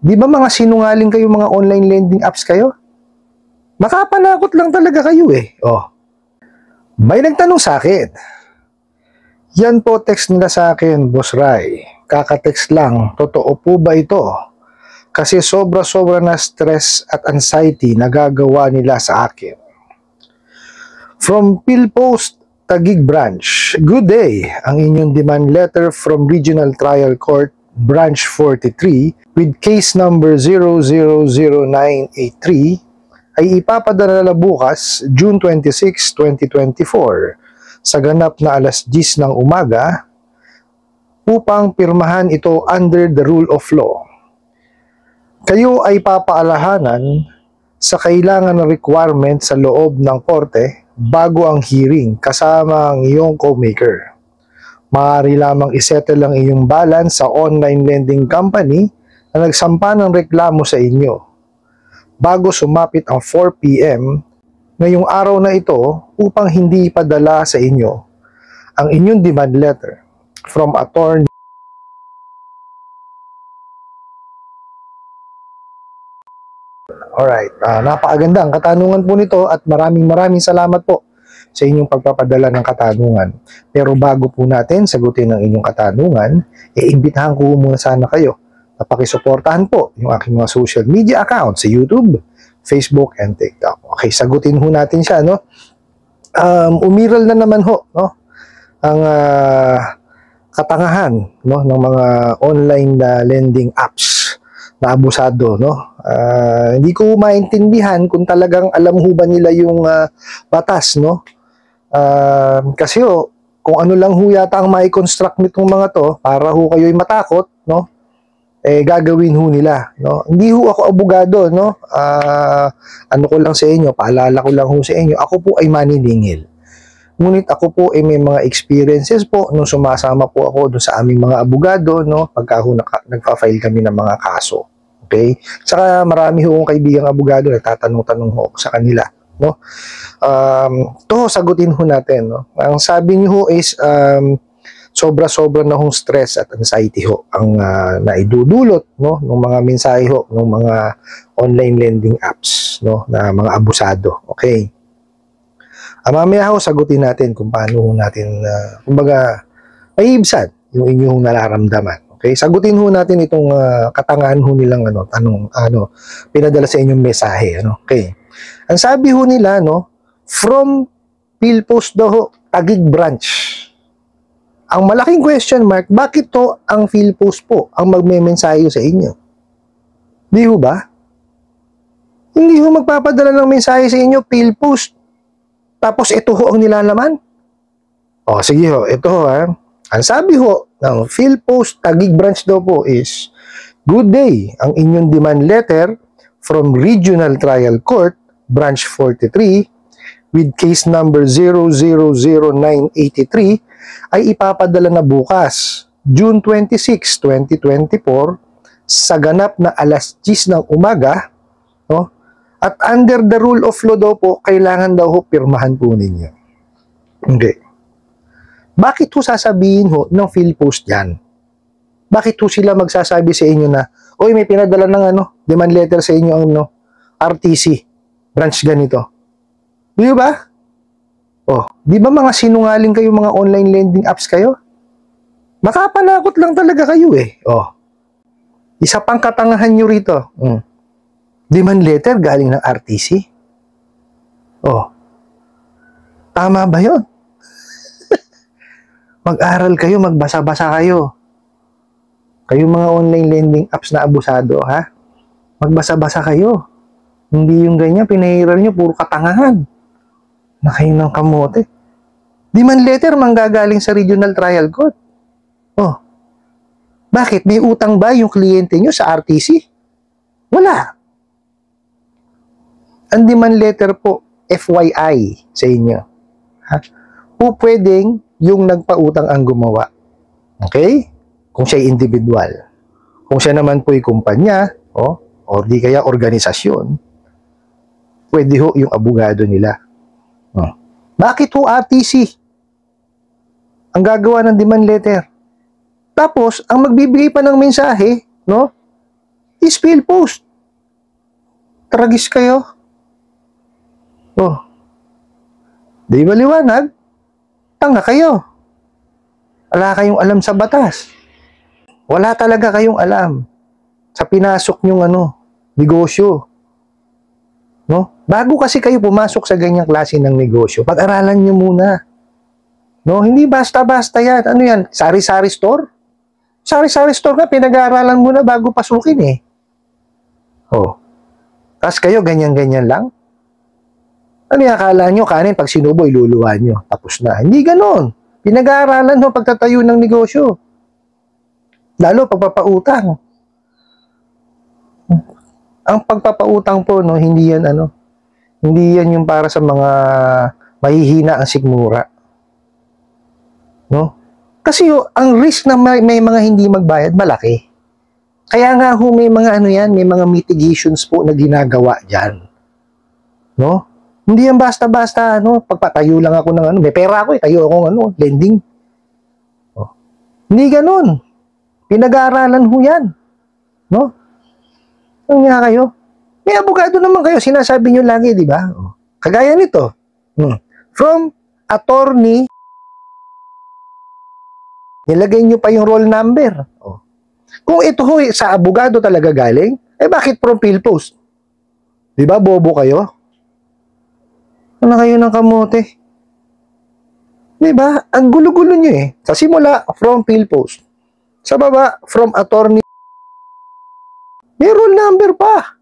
Di ba mga sinungaling kayo, mga online lending apps kayo? Makapanakot lang talaga kayo eh. Oh. May nagtanong sa akin. Yan po text nila sa akin, Boss Ray. Kaka-text lang, totoo po ba ito? Kasi sobra-sobra na stress at anxiety nagagawa nila sa akin. From PhilPost, Taguig Branch. Good day. Ang inyong demand letter from Regional Trial Court, Branch 43, with case number 000983, ay ipapadala na bukas, June 26, 2024, sa ganap na alas 10 ng umaga upang pirmahan ito under the rule of law. Kayo ay papaalahanan sa kailangan ng requirement sa loob ng korte bago ang hearing kasama ang iyong co-maker. Maaari lamang isettle ang iyong balance sa online lending company na nagsampa ng reklamo sa inyo bago sumapit ang 4 p.m. ngayong araw na ito upang hindi ipadala sa inyo ang inyong demand letter from attorney. Alright, napakaganda ang katanungan po nito at maraming salamat po sa inyong pagpapadala ng katanungan. Pero bago po natin sagutin ang inyong katanungan, iimbitahan ko muna sana kayo na pakisuportahan po yung aking mga social media account sa YouTube, Facebook, and TikTok. Okay, sagutin ho natin siya, no? Umiral na naman ho, no? Ang katangahan, no, ng mga online lending apps na abusado, no? Hindi ko maintindihan kung talagang alam ho ba nila yung batas, no? Kasi ho, kung ano lang ho yata ang mai-construct nitong mga to para ho kayo'y matakot, no? Gagawin ho nila, no? Hindi ho ako abogado, no? Ano ko lang sa inyo, paalala ko lang ho sa inyo, ako po ay maniningil. Ngunit ako po ay may mga experiences po nung sumasama po ako doon sa aming mga abogado, no? Pagka ho nagpa-file kami ng mga kaso. Okay? Saka marami ho akong kaibigang abogado, nagtatanong-tanong ho sa kanila, no? To sagutin ho natin, no? Ang sabi niyo ho is sobra-sobra na hong stress at anxiety ho ang naidudulot, no, ng mga mensahe ho ng mga online lending apps, no, na mga abusado. Okay. Mamaya ho sagutin natin kung paano natin kumbaga maiibsan yung inyong nararamdaman. Okay? Sagutin ho natin itong katangahan ho nilang pinadala sa inyong mensahe, ano. Okay. Ang sabi ho nila, no, from PhilPost daw ho, Taguig Branch. Ang malaking question mark, bakit to ang PhilPost po ang magme-mensahe sa inyo? Di ho ba? Hindi ho magpapadala ng mensahe sa inyo, PhilPost. Tapos ito ho ang nilalaman? O, sige ho, ito ho ha. Ang sabi ho ng PhilPost Taguig Branch daw po is, good day, ang inyong demand letter from Regional Trial Court, Branch 43, with case number 000983, ay ipapadala na bukas, June 26, 2024, sa ganap na alas 10 ng umaga, no? At under the rule of law daw po, kailangan daw ho pirmahan po ninyo. Hindi. Bakit ho sasabihin ho ng PhilPost yan? Bakit ho sila magsasabi sa inyo na, oy, may pinadala ng demand letter sa inyo ang RTC, branch ganito. Di ba? Oh, di ba mga sinungaling kayo, mga online lending apps kayo? Makapanakot lang talaga kayo eh. Oh. Isa pang katangahan nyo rito. Demand letter galing ng RTC? Oh. Tama ba yun? Mag-aral kayo, magbasa-basa kayo. Kayo mga online lending apps na abusado, ha? Magbasa-basa kayo. Hindi yung ganyan, pinahiral nyo, puro katangahan. Na kayo ng kamote. Demand letter manggagaling sa Regional Trial Court. Oh. Bakit? May utang ba yung kliyente nyo sa RTC? Wala. Ang demand letter po, FYI sa inyo. Ha? Po pwedeng yung nagpautang ang gumawa. Okay? Kung siya'y individual. Kung siya naman po'y kumpanya, o di kaya organisasyon, pwede ho yung abogado nila. Bakit ho RTC ang gagawa ng demand letter? Tapos, ang magbibigay pa ng mensahe, no? is PhilPost. Tragis kayo. Oh. Di ba liwanag? Tanga kayo. Wala kayong alam sa batas. Wala talaga kayong alam sa pinasok nyong negosyo. No? Bago kasi kayo pumasok sa ganyang klase ng negosyo, pag-aralan nyo muna. No? Hindi basta-basta yan. Ano yan? Sari-sari store? Sari-sari store nga, pinag-aaralan muna bago pasukin eh. Oh. Tapos kayo, ganyan-ganyan lang? Ano yung akala nyo? Kanin, pag sinubo, iluluwa nyo. Tapos na. Hindi ganon. Pinag-aaralan mo pagtatayo ng negosyo. Lalo pagpapautang. Ang pagpapautang po, no, hindi yan hindi yan yung para sa mga mahihina ang sigmura. No? Kasi ang risk na may mga hindi magbayad, malaki. Kaya nga may mga may mga mitigations po na ginagawa diyan. No? Hindi yan basta-basta pagpatayo lang ako ng may pera ako tayo akong lending. Oh. Hindi ganoon. Pinag-aaralan ho yan. No? Ano nga kayo? May abogado naman kayo, sinasabi nyo lagi, di ba? Oh. Kagaya nito. From attorney, nilagay nyo pa yung roll number. Oh. Kung ito ho sa abogado talaga galing, bakit from PhilPost? Di ba, bobo kayo? Ano kayo ng kamote? Di ba? Ang gulo-gulo nyo eh. Sa simula, from PhilPost. Sa baba, from attorney. May roll number pa.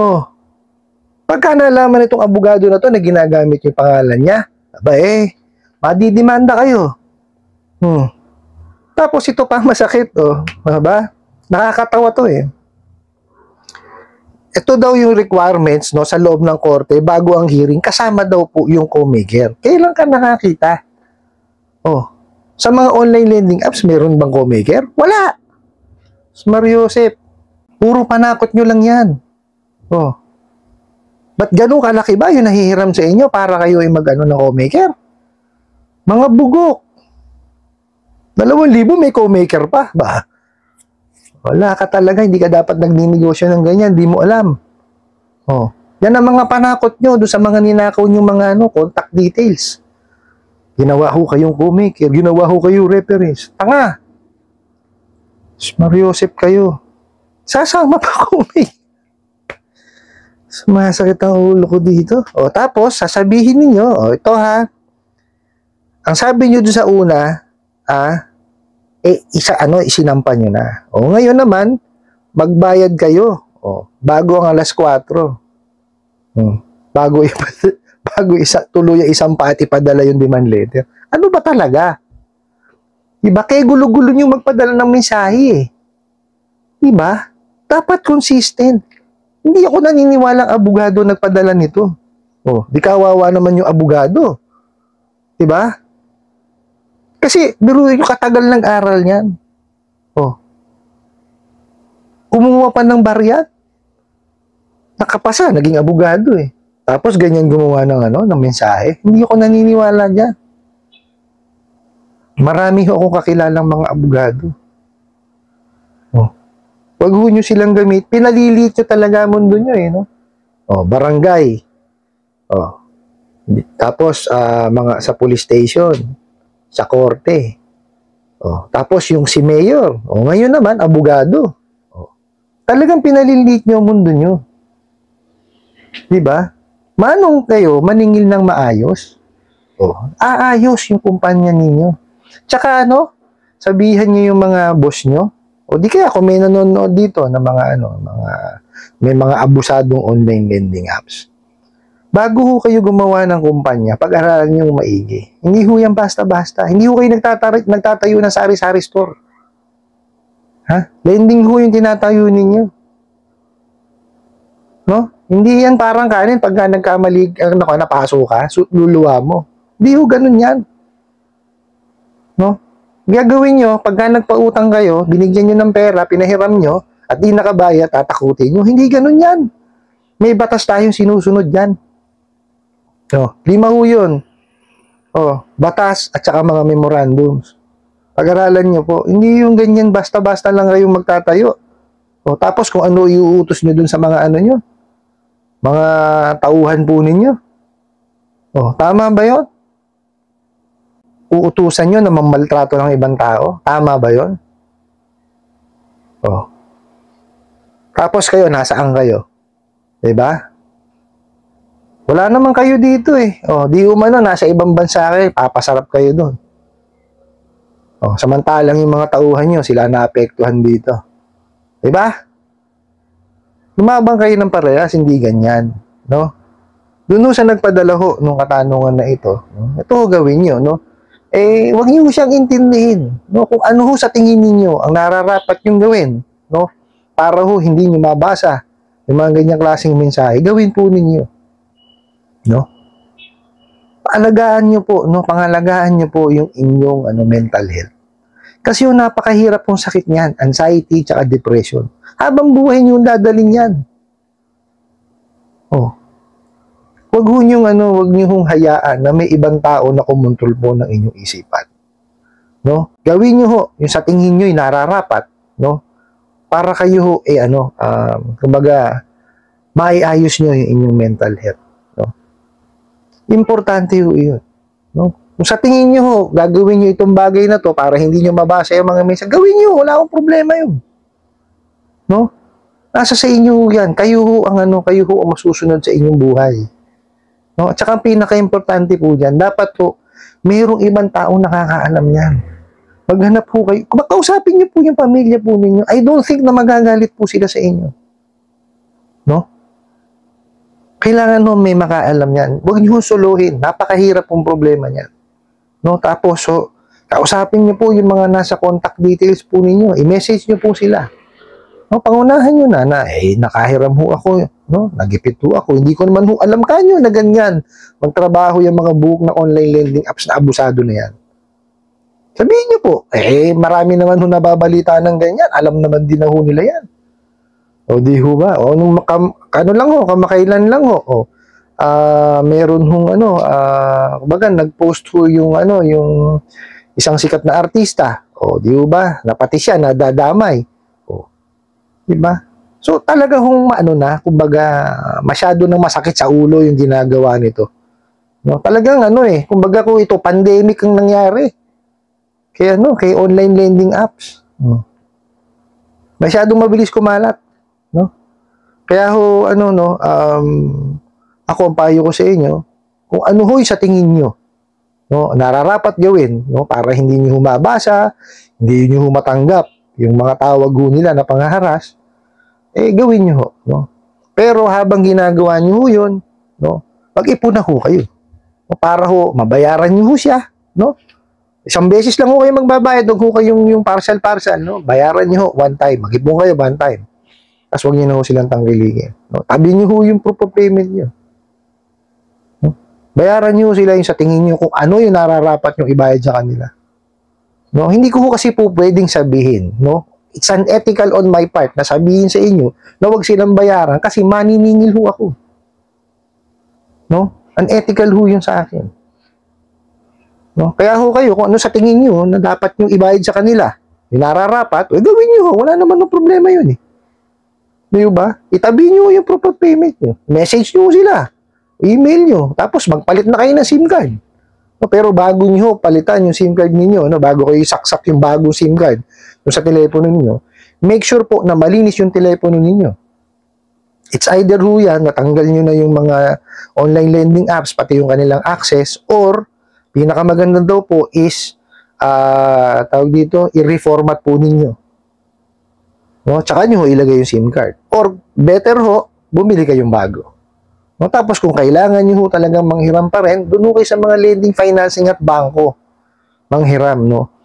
Oh. Pagka nalaman itong abogado na to na ginagamit yung pangalan niya, madidimanda kayo. Tapos ito pa masakit, ba? Nakakatawa to eh. Ito daw yung requirements sa loob ng korte bago ang hearing, kasama daw po yung co-maker. Kailan ka nakakita? Sa mga online lending apps, meron bang co-maker? Wala. Mariosep, puro panakot nyo lang yan. Ba't ganun kalaki ba yung nahihiram sa inyo para kayo ay ng co-maker? Mga bugok. 2,000 may co-maker pa, ba? Wala ka talaga, hindi ka dapat nagninegosyo ng ganyan, di mo alam. Yan ang mga panakot nyo doon sa mga ninakaw nyo mga contact details. Ginawa ho kayong co-maker, ginawa ho kayong referees. Tanga! Mariosep kayo. Sasama pa co-maker. Sumasakit ang ulo ko dito. Tapos, sasabihin ninyo, ito ha, ang sabi nyo doon sa una, isinampan nyo na. Ngayon naman, magbayad kayo. Bago ang alas 4. Bago tuloy isang pati padala yung demand letter. Ano ba talaga? Diba? Kaya gulo-gulo nyo magpadala ng mensahe eh. Diba? Dapat consistent. Hindi ako naniniwalang abogado nagpadala nito. Di kawawa naman yung abogado. Diba? Kasi, biruin yung katagal ng aral niyan. Kumuha pa ng baryat. Nakapasa, naging abogado eh. Tapos, ganyan gumawa ng mensahe. Hindi ako naniniwala dyan. Marami ho akong kakilalang mga abogado. Wag ho nyo silang gamit. Pinalilit nyo talaga mundo nyo eh. Barangay. Tapos, sa police station. Sa korte. Tapos yung si mayor. Ngayon naman, abogado. Talagang pinalilit nyo ang mundo nyo. Diba? Manong kayo maningil ng maayos? Aayos yung kumpanya ninyo. Tsaka sabihan nyo yung mga boss nyo. Di kaya kung may nanonood dito na may mga abusadong online lending apps. Bago ho kayo gumawa ng kumpanya, pag-aralan nyo maigi. Hindi ho yan basta-basta. Hindi ho kayo nagtatayo ng sari-sari store. Lending ho yung tinatayo ninyo. Hindi yan parang kanin pagka nagkamali, napasok ka, luluwa mo. Hindi ho ganun yan. Gagawin nyo, pagka nagpautang kayo, binigyan nyo ng pera, pinahiram nyo, at di nakabayad, tatakutin nyo. Hindi ganun yan. May batas tayong sinusunod yan. 5 ho yun. Batas at saka mga memorandums. Pag-aralan nyo po, hindi yung ganyan basta-basta lang kayong magtatayo. O tapos kung ano iuutos nyo dun sa mga ano nyo, mga tauhan po ninyo. O, tama ba yon? Uutusan nyo na mamaltrato ng ibang tao? Tama ba yon? O. Tapos kayo, nasaan kayo? Diba? Wala naman kayo dito eh. O, di umano, nasa ibang bansa kayo, papasarap kayo doon. O, samantalang yung mga tauhan nyo, sila naapektuhan dito. Diba? Lumabang kayo ng parehas, hindi ganyan. No? Doon sa nagpadala ho nung katanungan na ito, no? Ito ho gawin nyo, no? Eh, huwag niyo siyang intindihin, no? Kung ano ho sa tingin ninyo ang nararapat yung gawin, no? Para ho hindi niyo mabasa yung mga ganyang klaseng mensahe, gawin po ninyo, no? Paalagaan niyo po, no? Pangalagaan niyo po yung inyong mental health. Kasi yung napakahirap pong sakit niyan, anxiety tsaka depression. Habang buhay niyo dadaling yan. Oh. Wag niyo hong hayaan na may ibang tao na kumontrol po ng inyong isipan. No? Gawin niyo ho yung sa tingin niyo ay nararapat, no? Para kayo ho kumbaga maiayos niyo yung inyong mental health, no? Importante ho 'yun, no? Kung sa tingin niyo ho gagawin niyo itong bagay na to para hindi niyo mabasa yung mga mensahe, gawin niyo, wala akong problema 'yun. No? Nasa sa inyo yan. Kayo ho ang masusunod sa inyong buhay. No? At saka ang pinaka-importante po dyan, dapat po, mayroong ibang tao nakakaalam yan. Maghanap po kayo. Kausapin niyo po yung pamilya po ninyo. I don't think na magagalit po sila sa inyo. No? Kailangan may makaalam yan. Huwag niyo suluhin. Napakahirap pong problema niyan. No? Tapos, kausapin niyo po yung mga nasa contact details po ninyo. I-message niyo po sila. No, pangunahan nyo na nakahiram ho ako, no? Nagipit ho ako. Hindi ko naman ho alam kanyo na ganyan. Magtrabaho yung mga buhok na online lending apps na abusado na yan. Sabihin nyo po, marami naman ho nababalita ng ganyan. Alam naman din na ho nila yan. O di ho ba? O nung kamakailan lang ho. Meron hong kumbaga nag-post ho yung yung isang sikat na artista. O di ho ba? Napati siya, nadadamay. Diba? So talaga kumbaga masyado nang masakit sa ulo yung ginagawa nito. No, talagang kumbaga kung ito pandemic ang nangyari. Kaya kay online lending apps. Masyadong mabilis kumalat, no? Kaya ako ang payo ko sa inyo, kung ano ho sa tingin niyo, no, nararapat gawin, no, para hindi niyo mabasa, hindi niyo matanggap yung mga tawag nila na panghaharas, gawin nyo ho, no? Pero habang ginagawa nyo ho yun, no, mag-ipon na ho kayo. No, para ho, mabayaran nyo ho siya, no? Isang beses lang ho kayo magbabayad, huwag ho kayong yung parcel-parcel, no? Bayaran nyo ho, one time. Mag-ipon kayo, one time. Tapos huwag nyo na ho silang tanggiligin. No? Tabi nyo ho yung proof of payment nyo. No? Bayaran nyo sila yung sa tingin nyo kung ano yung nararapat yung ibayad sa kanila. No? Hindi ko ho kasi po pwedeng sabihin, no? It's unethical on my part na sabihin sa inyo na huwag silang bayaran kasi maniningil ho ako. No? Unethical ho yun sa akin. No? Kaya ho kayo, kung ano sa tingin nyo na dapat nyo ibayad sa kanila, yung nararapat, gawin nyo ho. Wala naman ng problema yun eh. Di ba? Itabi nyo yung proof of payment nyo. Message nyo sila. Email nyo. Tapos magpalit na kayo ng SIM card. No? Pero bago nyo palitan yung SIM card ninyo, no? Bago kayo saksak yung bagong SIM card, sa telepono ninyo, make sure po na malinis yung telepono ninyo. It's either ho yan, natanggal nyo na yung mga online lending apps, pati yung kanilang access, or, pinakamaganda daw po is, tawag dito, i-reformat po ninyo. No? Tsaka nyo ho ilagay yung SIM card. Or, better ho, bumili kayong bago. No? Tapos kung kailangan nyo ho talagang manghiram pa rin, doon ho kayo sa mga lending financing at bangko. Manghiram, no?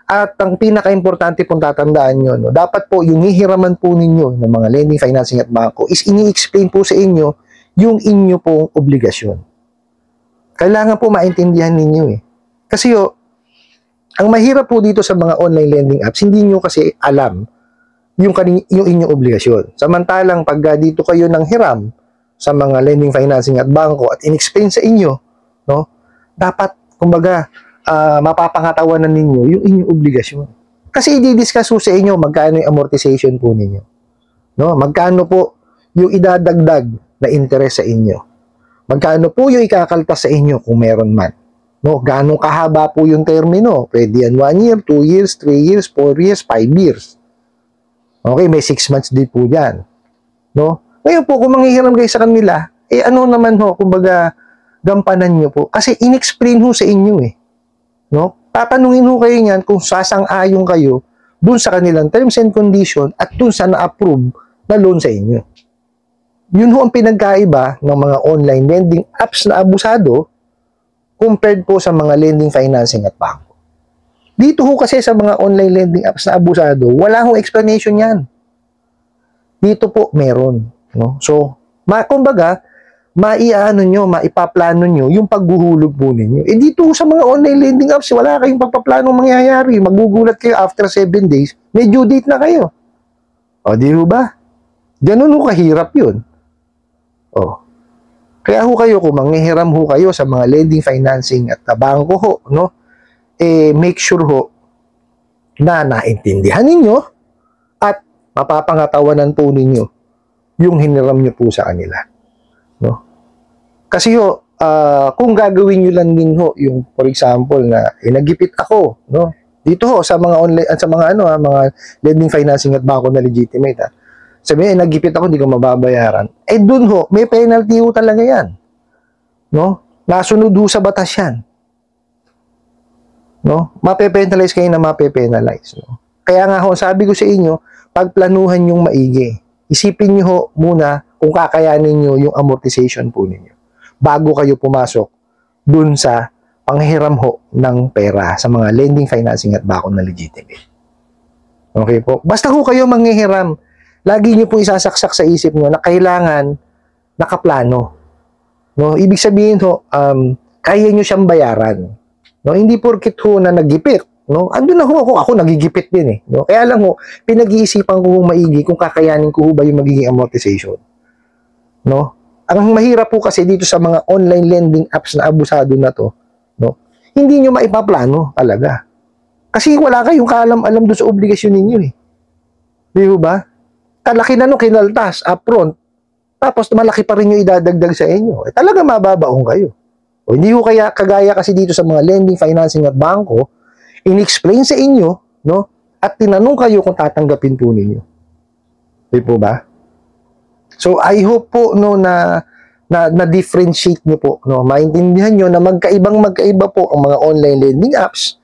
At ang pinaka-importante pong tatandaan nyo, no, dapat po yung hihiraman po ninyo ng mga lending, financing at bangko is ini-explain po sa inyo yung inyo pong obligasyon. Kailangan po maintindihan ninyo eh. Kasi ang mahirap po dito sa mga online lending apps, hindi nyo kasi alam yung inyong obligasyon. Samantalang pag dito kayo nang hiram sa mga lending, financing at bangko at in-explain sa inyo, no, dapat, kumbaga, mapapangatawanan ninyo yung inyong obligasyon. Kasi i-discuss sa inyo magkano yung amortization po ninyo. No? Magkano po yung idadagdag na interest sa inyo? Magkano po yung ikakaltas sa inyo kung meron man? No? Gaano kahaba po yung termino? Pwede yan 1 year, 2 years, 3 years, 4 years, 5 years. Okay, may 6 months din po yan. No? Ngayon po, kung manghihiram kayo sa kanila, ano naman ho, kumbaga, gampanan nyo po. Kasi in-explain ho sa inyo eh. No? Tatanungin ho kayo niyan kung sasang-ayon kayo dun sa kanilang terms and condition at dun sa na-approve na loan sa inyo. Yun ho ang pinagkaiba ng mga online lending apps na abusado compared po sa mga lending financing at bangko. Dito ho kasi sa mga online lending apps na abusado, wala hong explanation yan. Dito po meron. No? So, kumbaga, maipaplano nyo yung paghuhulog po ninyo. Dito sa mga online lending apps, wala kayong pagpaplano mangyayari. Magugulat kayo after 7 days, may due date na kayo. O, di ba? Ganun ho kahirap yun. O. Kaya ho kayo, kung manghihiram ho kayo sa mga lending financing at bangko ho, no? Make sure ho na naintindihan ninyo at mapapangatawanan po ninyo yung hiniram nyo po sa kanila. No? Kasi ho, kung gagawin nyo lang din ho, yung for example na nagipit ako, no? Dito ho sa mga online at sa mga mga lending financing at bangko na legitimate. Sabihin, nagipit ako, hindi ko mababayaran. Dun ho, may penalty ho talaga yan. No? Nasunod ho sa batas yan. No? Mape-penalize kayo na mape-penalize. No? Kaya nga ho, sabi ko sa inyo, pagplanuhan yung maigi. Isipin nyo ho muna kung kakayanin nyo yung amortization po ninyo bago kayo pumasok dun sa panghiram ho ng pera sa mga lending financing at bangko na legitimate. Okay po? Basta ho kayo manghihiram, lagi nyo po isasaksak sa isip nyo na kailangan nakaplano. No? Ibig sabihin ho, kaya nyo siyang bayaran. No? Hindi porkit ho na nagipit. No? Andun na ho ako nagigipit din eh. No? Kaya lang ho, pinag-iisipan ko maigi kung kakayanin ko ba yung magiging amortization. No? Ang mahirap po kasi dito sa mga online lending apps na abusado na to, no? Hindi nyo maipaplano talaga. Kasi wala kayong kaalam-alam doon sa obligasyon ninyo eh. Di ba? Kalaki na kinaltas upfront, tapos malaki pa rin yung idadagdag sa inyo. Talaga mababaong kayo. O hindi ho kaya kagaya kasi dito sa mga lending, financing at bangko, in-explain sa inyo, no? At tinanong kayo kung tatanggapin po ninyo. Di po ba? So I hope po no na differentiate niyo po, no? Maintindihan niyo na magkaiba po ang mga online lending apps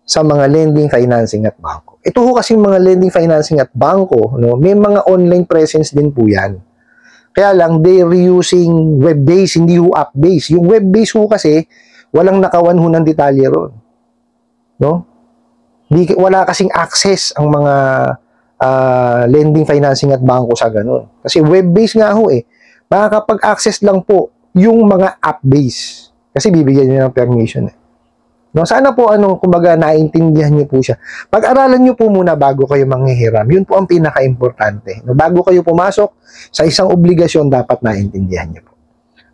sa mga lending, financing at bangko. Ito ho kasi mga lending, financing at bangko, no? May mga online presence din po 'yan. Kaya lang they're using web-based, hindi ho app-based. Yung web-based ho kasi walang nakawan ho ng detalye ron. No? Wala kasing access ang mga lending, financing at bangko sa ganun. Kasi web-based nga ho eh. Makakapag-access lang po yung mga app-based. Kasi bibigyan nyo ng permission eh. No, sana po kumbaga naintindihan niyo po siya. Pag-aralan niyo po muna bago kayo manghihiram. Yun po ang pinaka-importante. No, bago kayo pumasok sa isang obligasyon, dapat naintindihan niyo po.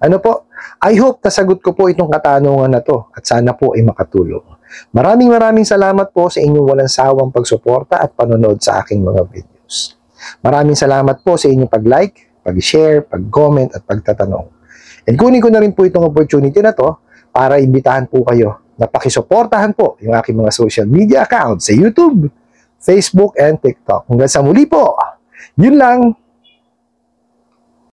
Ano po? I hope nasagot ko po itong katanungan na to at sana po ay makatulong. Maraming salamat po sa inyong walang sawang pagsuporta at panonood sa aking mga videos. Maraming salamat po sa inyong pag-like, pag-share, pag-comment at pagtatanong. And kunin ko na rin po itong opportunity na to para imbitahan po kayo na pakisuportahan po yung aking mga social media accounts sa YouTube, Facebook, and TikTok. Hanggang sa muli po, yun lang.